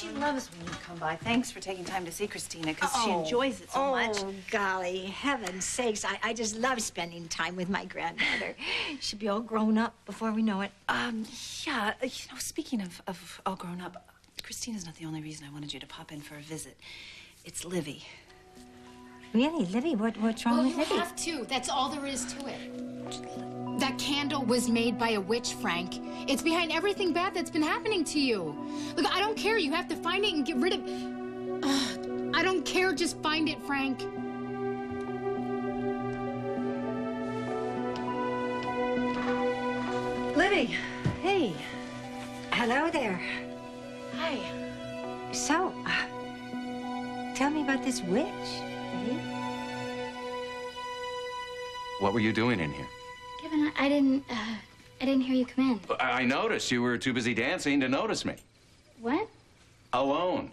She loves when you come by. Thanks for taking time to see Christina, because she enjoys it so much. Oh, golly, heaven's sakes. I just love spending time with my granddaughter. She'll be all grown up before we know it. Yeah, speaking of all grown up, Christina's not the only reason I wanted you to pop in for a visit. It's Livy. Really, Livy? What's wrong with Livy? You have to. That's all there is to it. That candle was made by a witch, Frank. It's behind everything bad that's been happening to you. Look, I don't care. You have to find it and get rid of... I don't care. Just find it, Frank. Livy, hey. Hello there. Hi. So, tell me about this witch, Livy. What were you doing in here? Kevin, I didn't hear you come in. I noticed you were too busy dancing to notice me. What? Alone.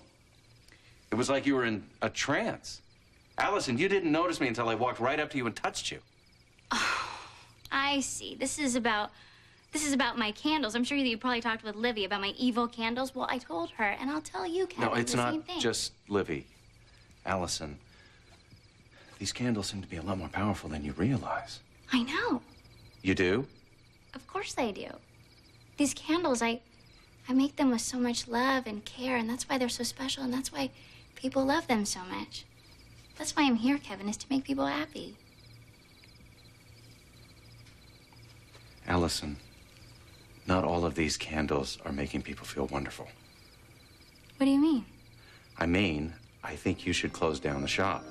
It was like you were in a trance. Allison, you didn't notice me until I walked right up to you and touched you. Oh, I see. This is about my candles. I'm sure that you probably talked with Livy about my evil candles. Well, I told her, and I'll tell you, Kevin, No, it's the not same thing. just Livy. Allison, these candles seem to be a lot more powerful than you realize. I know. You do? Of course I do. These candles, I make them with so much love and care, and that's why they're so special, and that's why people love them so much. That's why I'm here, Kevin, is to make people happy. Allison, not all of these candles are making people feel wonderful. What do you mean? I mean, I think you should close down the shop.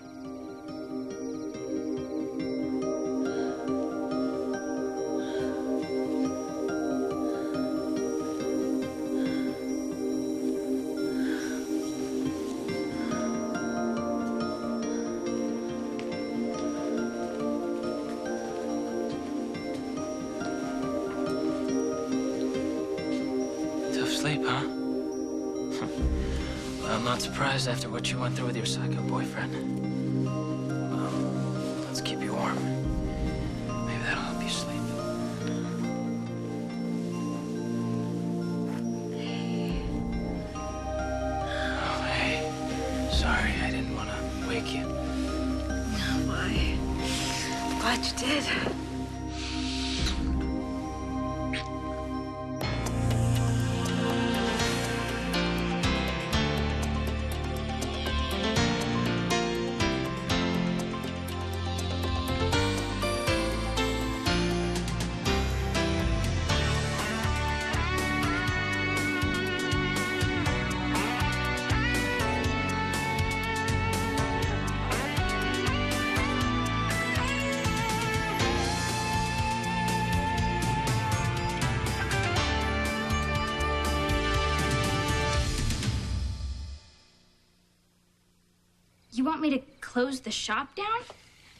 Sleep, huh? Well, I'm not surprised after what you went through with your psycho boyfriend. Well, let's keep you warm. Maybe that'll help you sleep. Oh, hey. Sorry, I didn't want to wake you. No, I'm glad you did. You want me to close the shop down?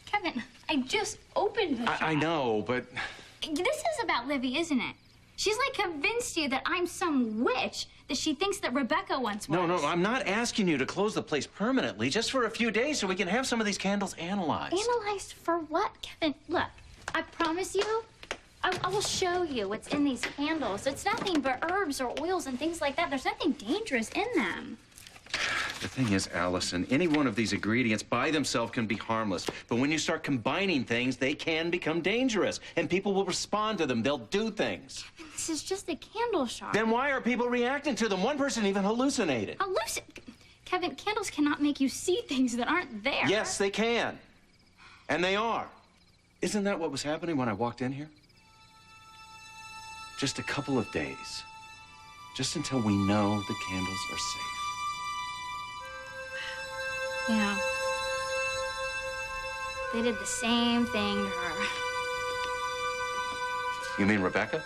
Kevin, I just opened the shop. I know, but... This is about Livy, isn't it? She's like convinced you that I'm some witch, that she thinks that Rebecca once was. No, I'm not asking you to close the place permanently, just for a few days so we can have some of these candles analyzed. Analyzed for what, Kevin? Look, I promise you, I will show you what's in these candles. It's nothing but herbs or oils and things like that. There's nothing dangerous in them. The thing is, Allison, any one of these ingredients by themselves can be harmless. But when you start combining things, they can become dangerous. And people will respond to them. They'll do things. Kevin, this is just a candle shop. Then why are people reacting to them? One person even hallucinated. Kevin, candles cannot make you see things that aren't there. Yes, they can. And they are. Isn't that what was happening when I walked in here? Just a couple of days. Just until we know the candles are safe. Yeah. They did the same thing to her. You mean Rebecca?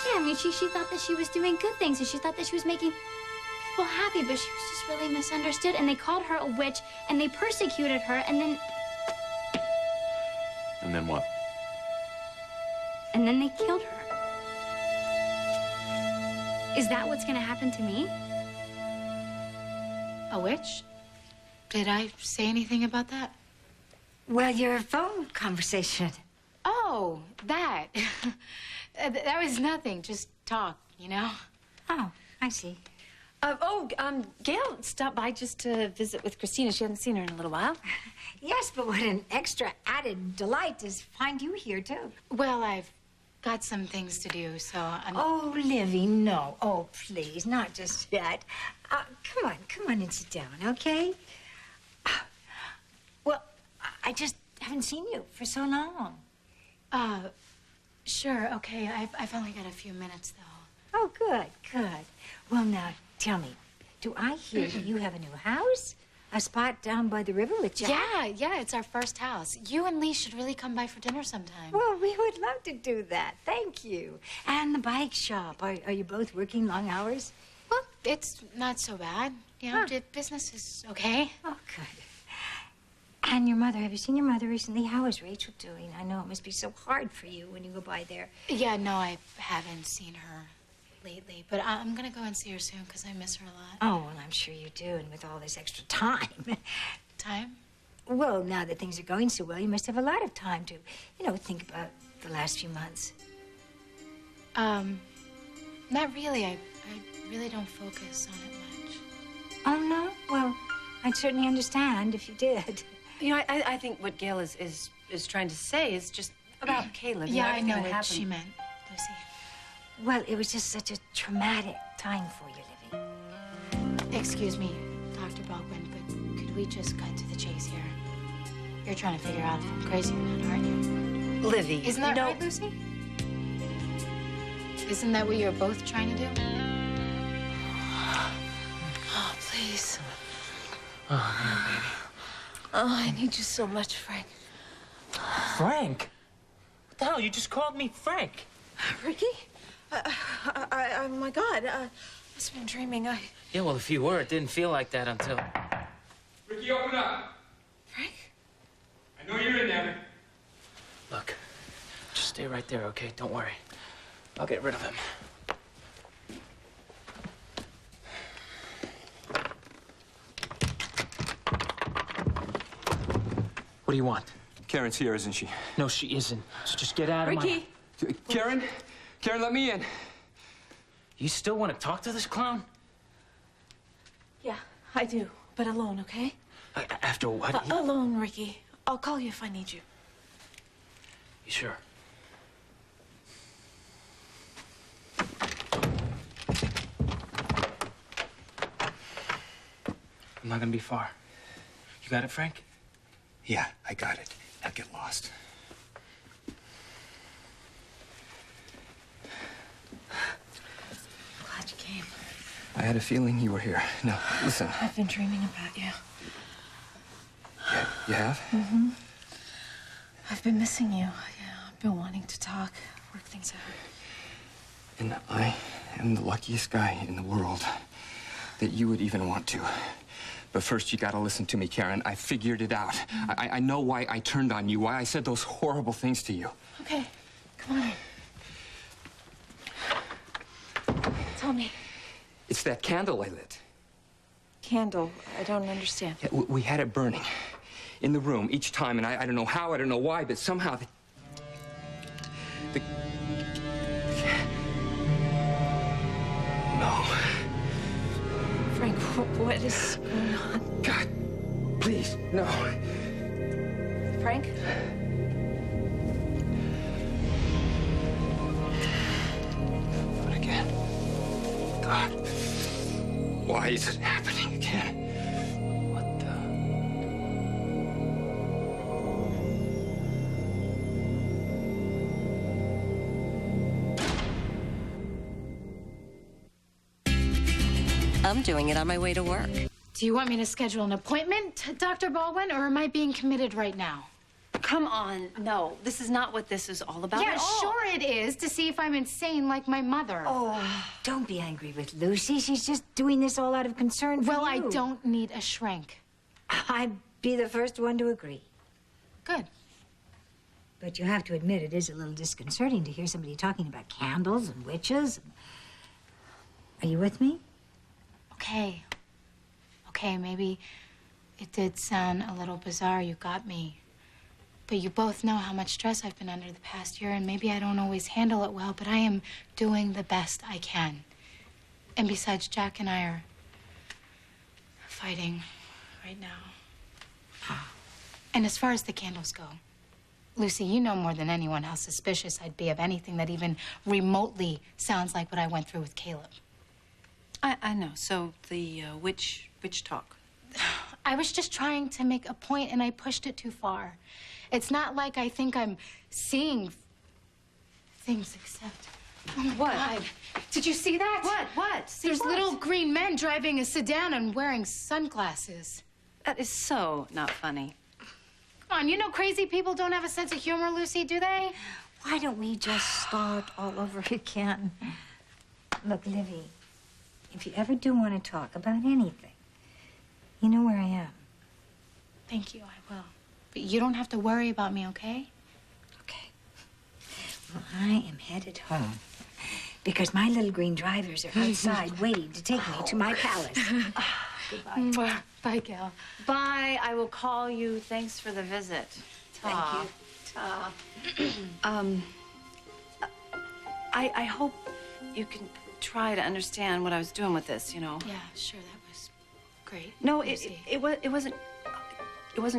Yeah, I mean, she thought that she was doing good things, and she thought that she was making people happy, but she was just really misunderstood, and they called her a witch, and they persecuted her, and then... And then what? And then they killed her. Is that what's gonna happen to me? A witch? Did I say anything about that? Well, your phone conversation. Oh, that. That was nothing. Just talk, you know? Oh, I see. Gail stopped by just to visit with Christina. She hadn't seen her in a little while. Yes, but what an extra added delight to find you here, too. Well, I've got some things to do, so I'm... Oh, Livy, no. Oh, please, not just yet. Come on and sit down, okay? Well, I just haven't seen you for so long. Sure, okay. I've only got a few minutes, though. Oh, good. Well, now, tell me, do I hear that you have a new house? A spot down by the river with Jack? Yeah, it's our first house. You and Lee should really come by for dinner sometime. Well, we would love to do that. Thank you. And the bike shop. Are you both working long hours? Well, it's not so bad. You know, the business is okay. Oh, good. And your mother, have you seen your mother recently? How is Rachel doing? I know it must be so hard for you when you go by there. Yeah, no, I haven't seen her lately, but I'm gonna go and see her soon because I miss her a lot. Oh, well, I'm sure you do, and with all this extra time. Time? Well, now that things are going so well, you must have a lot of time to, think about the last few months. Not really. I really don't focus on it much. Oh, no? Well, I'd certainly understand if you did. You know, I think what Gail is trying to say is just about Caleb. Yeah, I everything know that what happened. she meant, Lucy. Well, it was just such a traumatic time for you, Livy. Excuse me, Dr. Baldwin, but could we just cut to the chase here? You're trying to figure out if I'm crazy or not, aren't you? Livy, Isn't that right, Lucy? Isn't that what you're both trying to do? Oh, please. Oh, man, baby. Oh, I need you so much, Frank. Frank? What the hell? You just called me Frank. Ricky? Oh, my God. Must have been dreaming. Yeah, well, if you were, it didn't feel like that until... Ricky, open up. Frank? I know you're in there. Look, just stay right there, okay? Don't worry. I'll get rid of him. What do you want? Karen's here, isn't she? No, she isn't. So just get out of my... Ricky? Karen? Karen, let me in. You still want to talk to this clown? Yeah, I do. But alone, okay? After what? Alone, Ricky. I'll call you if I need you. You sure? I'm not gonna be far. You got it, Frank? Yeah, I got it. Now get lost. Glad you came. I had a feeling you were here. Now, listen. I've been dreaming about you. Yeah, you have? Mm-hmm. I've been missing you. Yeah, I've been wanting to talk, work things out. And I am the luckiest guy in the world that you would even want to. But first, you gotta listen to me, Karen. I figured it out. I know why I turned on you, why I said those horrible things to you. Okay, come on. Tell me. It's that candle I lit. Candle. I don't understand. Yeah, we had it burning in the room each time, and I don't know how, I don't know why, but somehow No. Frank, what is going on? God, please, no. Frank? But again, God, why is it happening again? What the? I'm doing it on my way to work. Do you want me to schedule an appointment, Dr. Baldwin, or am I being committed right now? Come on. No, this is not what this is all about Yeah, at all. sure it is, to see if I'm insane like my mother. Oh, don't be angry with Lucy. She's just doing this all out of concern for Well, I you. don't need a shrink. I'd be the first one to agree. Good. But you have to admit it is a little disconcerting to hear somebody talking about candles and witches. Are you with me? Okay. Okay, maybe it did sound a little bizarre. You got me. But you both know how much stress I've been under the past year, and maybe I don't always handle it well, but I am doing the best I can. And besides, Jack and I are fighting right now. And as far as the candles go, Lucy, you know more than anyone how suspicious I'd be of anything that even remotely sounds like what I went through with Caleb. I know. So the witch talk. I was just trying to make a point, and I pushed it too far. It's not like I think I'm seeing things except... Oh, my What? God. Did you see that? What? See There's what? little green men driving a sedan and wearing sunglasses. That is so not funny. Come on, you know crazy people don't have a sense of humor, Lucy, do they? Why don't we just start all over again? Look, Livy, if you ever do want to talk about anything, you know where I am. Thank you, I will. But you don't have to worry about me, okay? Okay. Well, I am headed home because my little green drivers are outside waiting to take me to my palace. Goodbye. Bye, Gal. Bye. I will call you. Thanks for the visit. Thank you. I hope you can try to understand what I was doing with this, you know. Yeah, sure, that was great. No, Lucy. it wasn't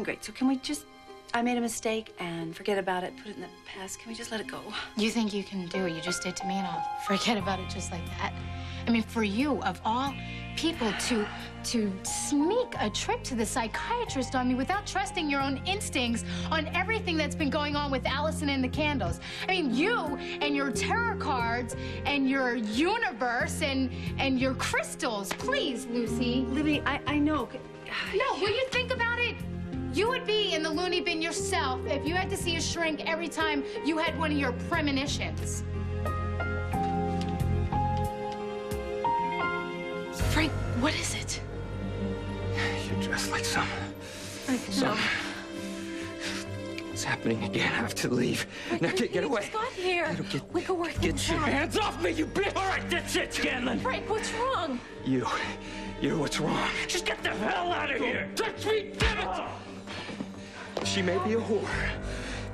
great. So can we just, I made a mistake and forget about it, put it in the past. Can we just let it go? You think you can do what you just did to me and I'll forget about it just like that? I mean, for you, of all people, to sneak a trip to the psychiatrist on me without trusting your own instincts on everything that's been going on with Allison and the candles. I mean, you and your tarot cards and your universe and your crystals. Please, Lucy. Libby, I know. No, will you think about it? You would be in the loony bin yourself if you had to see a shrink every time you had one of your premonitions. Frank, what is it? You're dressed like some... It's happening again. I have to leave. Now get away. Just got here. We can work Get things your out. hands off me, you bitch! All right, that's it, Scanlon. Frank, what's wrong? You, what's wrong? Just get the hell out of here. Touch me, damn it! She may be a whore,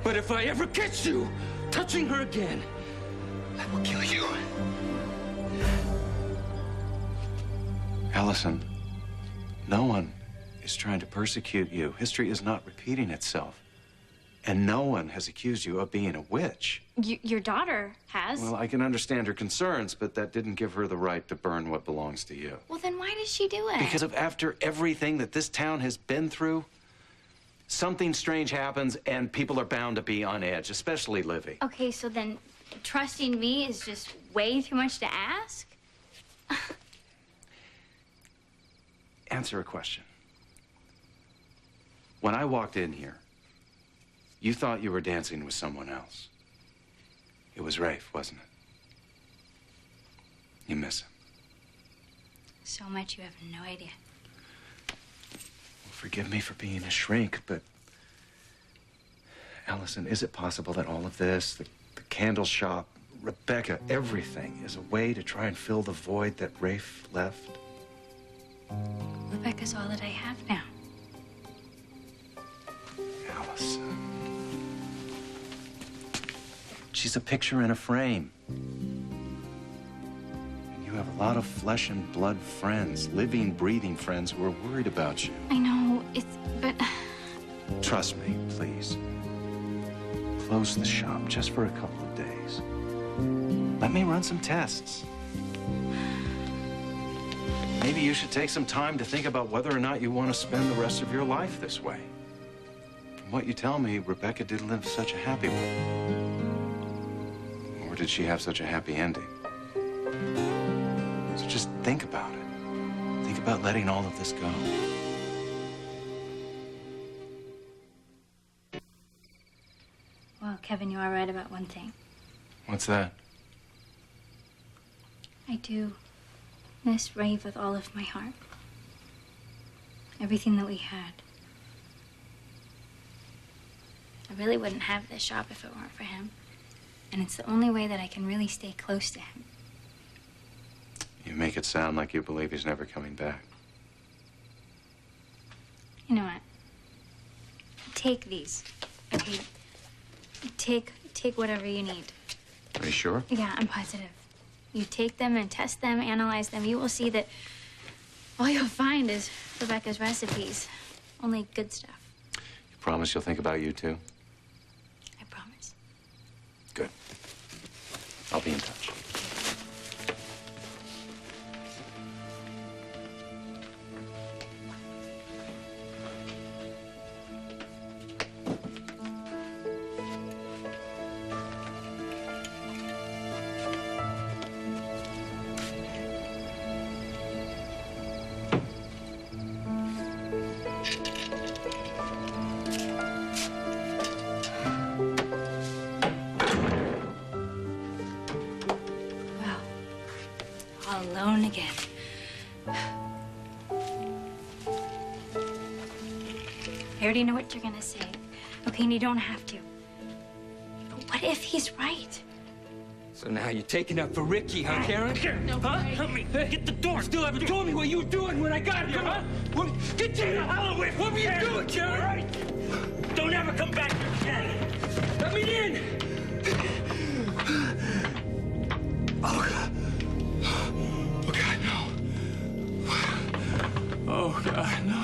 but if I ever catch you touching her again, I will kill you. Allison, no one is trying to persecute you. History is not repeating itself. And no one has accused you of being a witch. Your daughter has. Well, I can understand her concerns, but that didn't give her the right to burn what belongs to you. Well, then why did she do it? Because of after everything that this town has been through, something strange happens and people are bound to be on edge, especially Livy. Okay, so then trusting me is just way too much to ask? Answer a question. When I walked in here, you thought you were dancing with someone else. It was Rafe, wasn't it? You miss him. So much you have no idea. Well, forgive me for being a shrink, but... Allison, is it possible that all of this, the candle shop, Rebecca, everything is a way to try and fill the void that Rafe left? Rebecca's all that I have now. Allison. She's a picture in a frame. And you have a lot of flesh and blood friends, living, breathing friends who are worried about you. I know, but... Trust me, please. Close the shop just for a couple of days. Let me run some tests. Maybe you should take some time to think about whether or not you want to spend the rest of your life this way. From what you tell me, Rebecca didn't live such a happy one. Or did she have such a happy ending? So just think about it. Think about letting all of this go. Well, Kevin, you are right about one thing. What's that? I do miss Rave with all of my heart. Everything that we had. I really wouldn't have this shop if it weren't for him. And it's the only way that I can really stay close to him. You make it sound like you believe he's never coming back. You know what? Take these. Okay? Take whatever you need. Are you sure? Yeah, I'm positive. You take them and test them, analyze them. You will see that all you'll find is Rebecca's recipes. Only good stuff. You promise you'll think about you, too? I promise. Good. I'll be in touch. All alone again. I already know what you're gonna say. Okay, and you don't have to. But what if he's right? So now you're taking up for Ricky, huh, Karen? No, huh? Help me. Get the door. Still haven't told me what you were doing when I got here, huh? Get the hell away. What were you doing, Karen? Right. Don't ever come back here again. Let me in. Oh, God. Oh, God, no. Oh, God, no.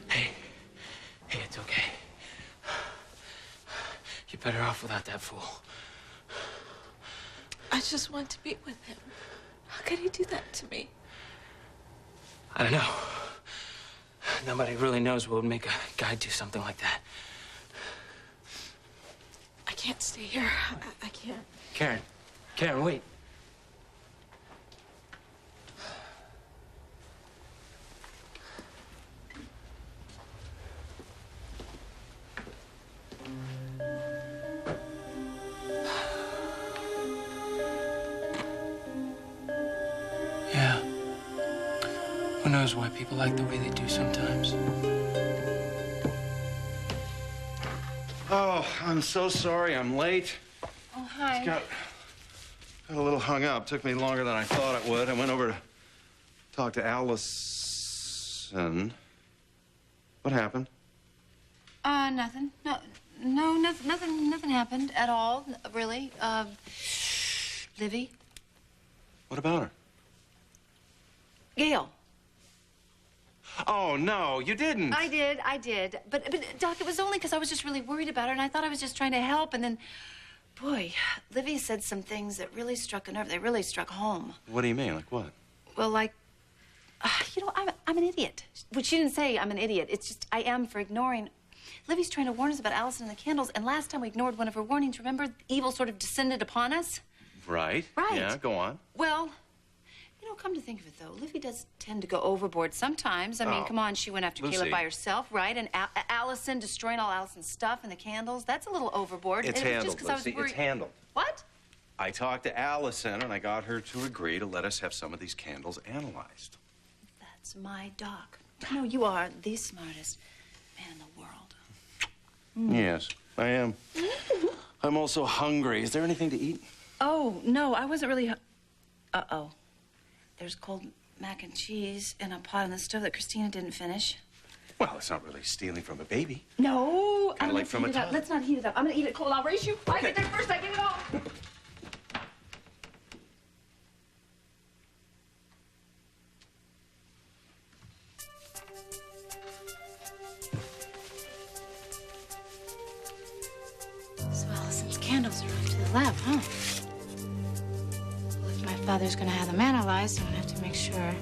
Hey, it's okay. You're better off without that fool. I just want to be with him. How could he do that to me? I don't know. Nobody really knows what would make a guy do something like that. I can't stay here. I can't. Karen, wait. Yeah. Who knows why people like the way they do sometimes? Oh, I'm so sorry I'm late. Oh, hi. Got a little hung up. Took me longer than I thought it would. I went over to talk to Allison. What happened? Nothing. Nothing happened at all, really. Livy? What about her? Gail. Oh, no, you didn't. I did. But Doc, it was only because I was just really worried about her, and I thought I was just trying to help, and then, boy, Livy said some things that really struck a nerve. They really struck home. What do you mean? Like what? Well, like, I'm an idiot. But she didn't say I'm an idiot. It's just I am for ignoring. Livy's trying to warn us about Allison and the candles, and last time we ignored one of her warnings, remember? Evil sort of descended upon us. Right. Right. Yeah, go on. Well, come to think of it, though, Livy does tend to go overboard sometimes. I mean, come on, she went after Lucy. Caleb by herself, right? And Allison, destroying all Allison's stuff and the candles, that's a little overboard. It's And it was handled, just 'cause I was Lucy. worried. It's handled. What? I talked to Allison, and I got her to agree to let us have some of these candles analyzed. That's my Doc. No, you are the smartest man in the world. Yes, I am. I'm also hungry. Is there anything to eat? Oh, no, I wasn't really... Uh-oh. There's cold mac and cheese in a pot on the stove that Christina didn't finish. Well, it's not really stealing from a baby. No, Kinda like from a tub. Let's not heat it up. I'm gonna eat it cold. I'll race you. I get there first. I get it all. So Allison's candles are off to the lab, huh? Well, if my father's gonna have them analyzed, I'm gonna have to make sure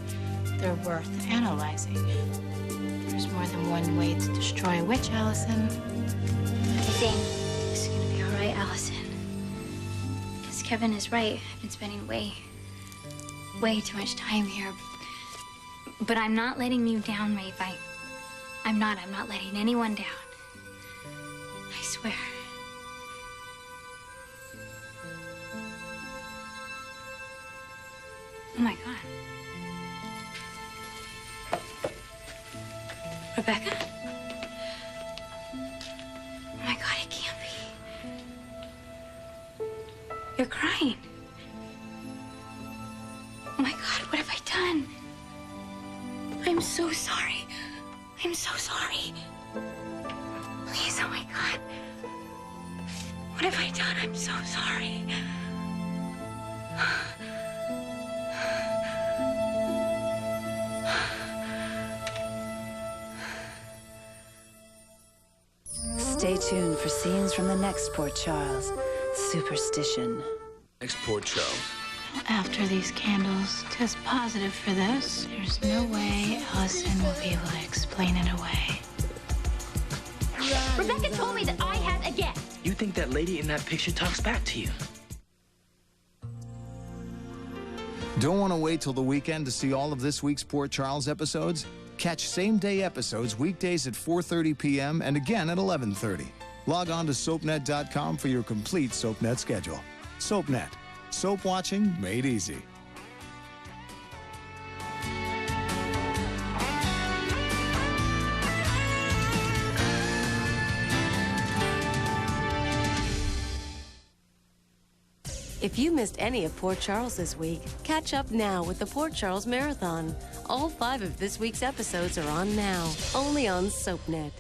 they're worth analyzing. There's more than one way to destroy a witch, Allison. I think it's gonna be all right, Allison. Because Kevin is right. I've been spending way too much time here. But I'm not letting you down, Rafe. I'm not letting anyone down. I swear. Oh, my God. Rebecca? Oh, my God, it can't be. You're crying. Oh, my God, what have I done? I'm so sorry. I'm so sorry. Please, oh, my God. What have I done? I'm so sorry. Stay tuned for scenes from the next Port Charles, Superstition. Next Port Charles. After these candles test positive for this, there's no way Allison will be able to explain it away. Rebecca told me that I had a guest. You think that lady in that picture talks back to you? Don't want to wait till the weekend to see all of this week's Port Charles episodes? Catch same-day episodes weekdays at 4:30 p.m. and again at 11:30. Log on to SoapNet.com for your complete SoapNet schedule. SoapNet. Soap watching made easy. If you missed any of Port Charles this week, catch up now with the Port Charles Marathon. All 5 of this week's episodes are on now, only on SoapNet.